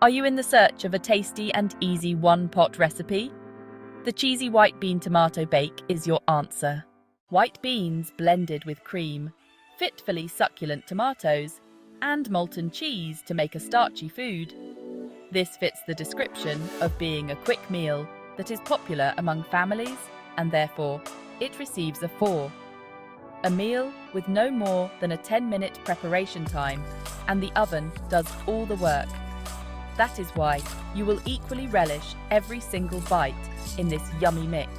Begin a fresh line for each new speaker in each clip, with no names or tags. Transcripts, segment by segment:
Are you in the search of a tasty and easy one-pot recipe? The cheesy white bean tomato bake is your answer. White beans blended with cream, fitfully succulent tomatoes, and molten cheese to make a starchy food. This fits the description of being a quick meal that is popular among families, and therefore it receives a 4. A meal with no more than a 10-minute preparation time, and the oven does all the work. That is why you will equally relish every single bite in this yummy mix.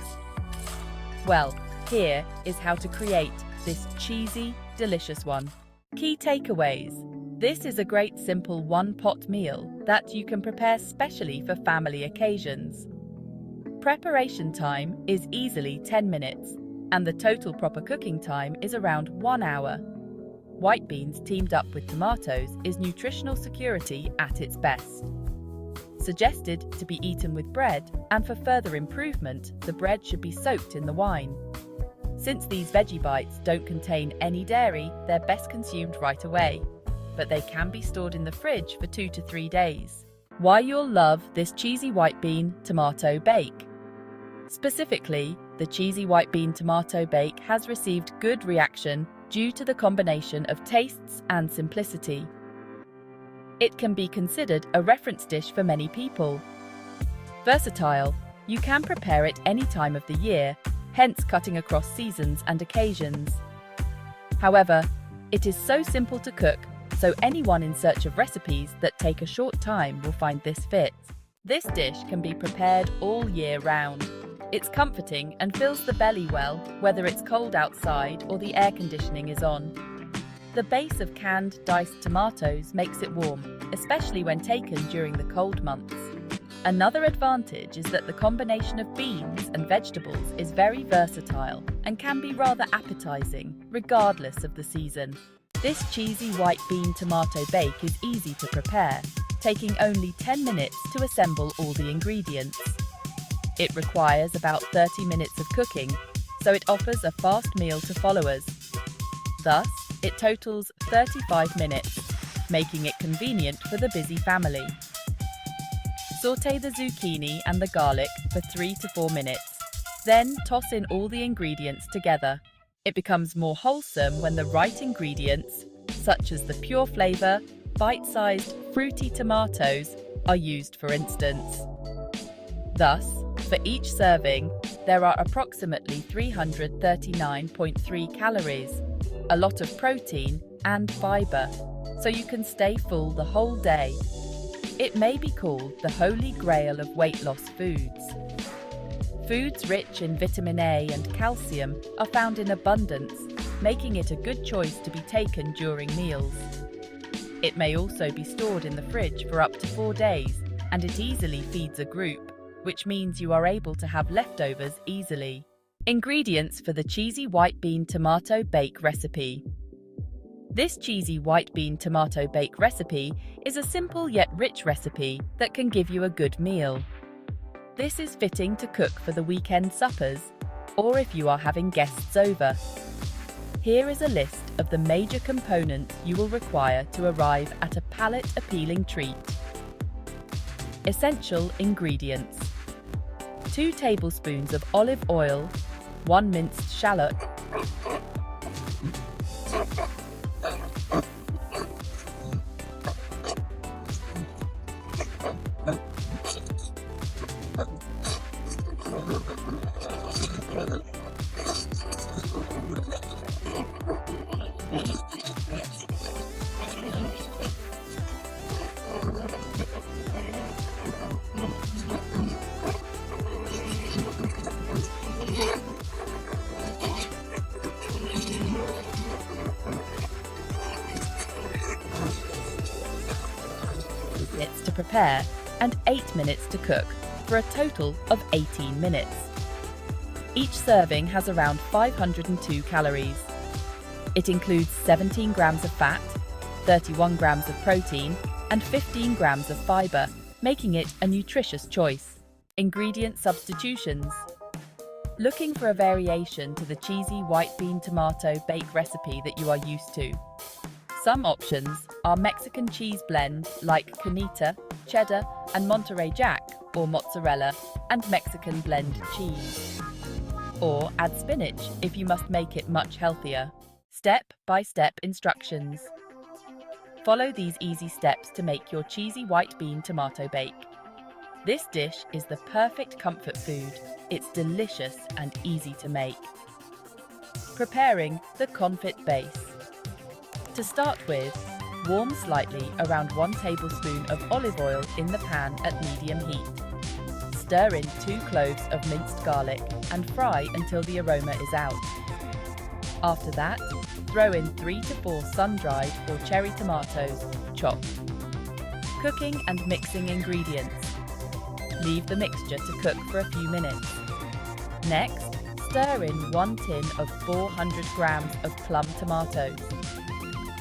Well, here is how to create this cheesy, delicious one. Key takeaways. This is a great simple one-pot meal that you can prepare specially for family occasions. Preparation time is easily 10 minutes, and the total proper cooking time is around 1 hour. White beans teamed up with tomatoes is nutritional security at its best. Suggested to be eaten with bread, and for further improvement, the bread should be soaked in the wine. Since these veggie bites don't contain any dairy, they're best consumed right away, but they can be stored in the fridge for 2 to 3 days. Why you'll love this cheesy white bean tomato bake. Specifically, the cheesy white bean tomato bake has received good reaction due to the combination of tastes and simplicity. It can be considered a reference dish for many people. Versatile, you can prepare it any time of the year, hence cutting across seasons and occasions. However, it is so simple to cook, so anyone in search of recipes that take a short time will find this fit. This dish can be prepared all year round. It's comforting and fills the belly well, whether it's cold outside or the air conditioning is on. The base of canned diced tomatoes makes it warm, especially when taken during the cold months. Another advantage is that the combination of beans and vegetables is very versatile and can be rather appetizing, regardless of the season. This cheesy white bean tomato bake is easy to prepare, taking only 10 minutes to assemble all the ingredients. It requires about 30 minutes of cooking, so it offers a fast meal to followers. Thus, it totals 35 minutes, making it convenient for the busy family. Sauté the zucchini and the garlic for 3 to 4 minutes. Then toss in all the ingredients together. It becomes more wholesome when the right ingredients, such as the pure flavor, bite-sized, fruity tomatoes, are used, for instance. Thus, for each serving, there are approximately 339.3 calories, a lot of protein and fiber, so you can stay full the whole day. It may be called the holy grail of weight loss foods. Foods rich in vitamin A and calcium are found in abundance, making it a good choice to be taken during meals. It may also be stored in the fridge for up to 4 days, and it easily feeds a group, which means you are able to have leftovers easily. Ingredients for the cheesy white bean tomato bake recipe. This cheesy white bean tomato bake recipe is a simple yet rich recipe that can give you a good meal. This is fitting to cook for the weekend suppers, or if you are having guests over. Here is a list of the major components you will require to arrive at a palate-appealing treat. Essential ingredients: 2 tablespoons of olive oil, 1 minced shallot, minutes to prepare and 8 minutes to cook, for a total of 18 minutes. Each serving has around 502 calories. It includes 17 grams of fat, 31 grams of protein, and 15 grams of fiber, making it a nutritious choice. Ingredient substitutions. Looking for a variation to the cheesy white bean tomato bake recipe that you are used to? Some options are Mexican cheese blend like Canita, cheddar and Monterey Jack, or mozzarella and Mexican blend cheese. Or add spinach if you must make it much healthier. Step-by-step instructions. Follow these easy steps to make your cheesy white bean tomato bake. This dish is the perfect comfort food. It's delicious and easy to make. Preparing the confit base. To start with, warm slightly around 1 tablespoon of olive oil in the pan at medium heat. Stir in 2 cloves of minced garlic and fry until the aroma is out. After that, throw in 3 to 4 sun-dried or cherry tomatoes, chopped. Cooking and mixing ingredients. Leave the mixture to cook for a few minutes. Next, stir in 1 tin of 400 grams of plum tomatoes.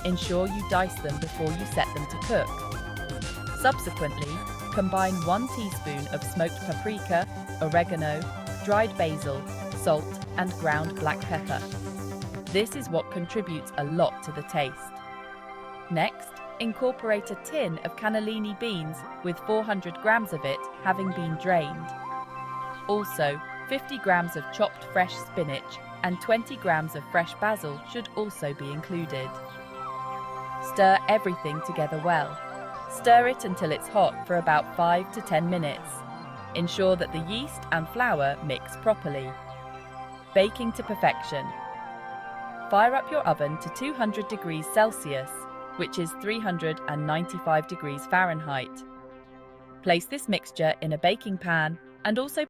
Ensure you dice them before you set them to cook. Subsequently, combine 1 teaspoon of smoked paprika, oregano, dried basil, salt, and ground black pepper. This is what contributes a lot to the taste. Next, incorporate a tin of cannellini beans with 400 grams of it having been drained. Also, 50 grams of chopped fresh spinach and 20 grams of fresh basil should also be included. Stir everything together well. Stir it until it's hot for about 5 to 10 minutes. Ensure that the yeast and flour mix properly. Baking to perfection. Fire up your oven to 200 degrees Celsius, which is 395 degrees Fahrenheit. Place this mixture in a baking pan and also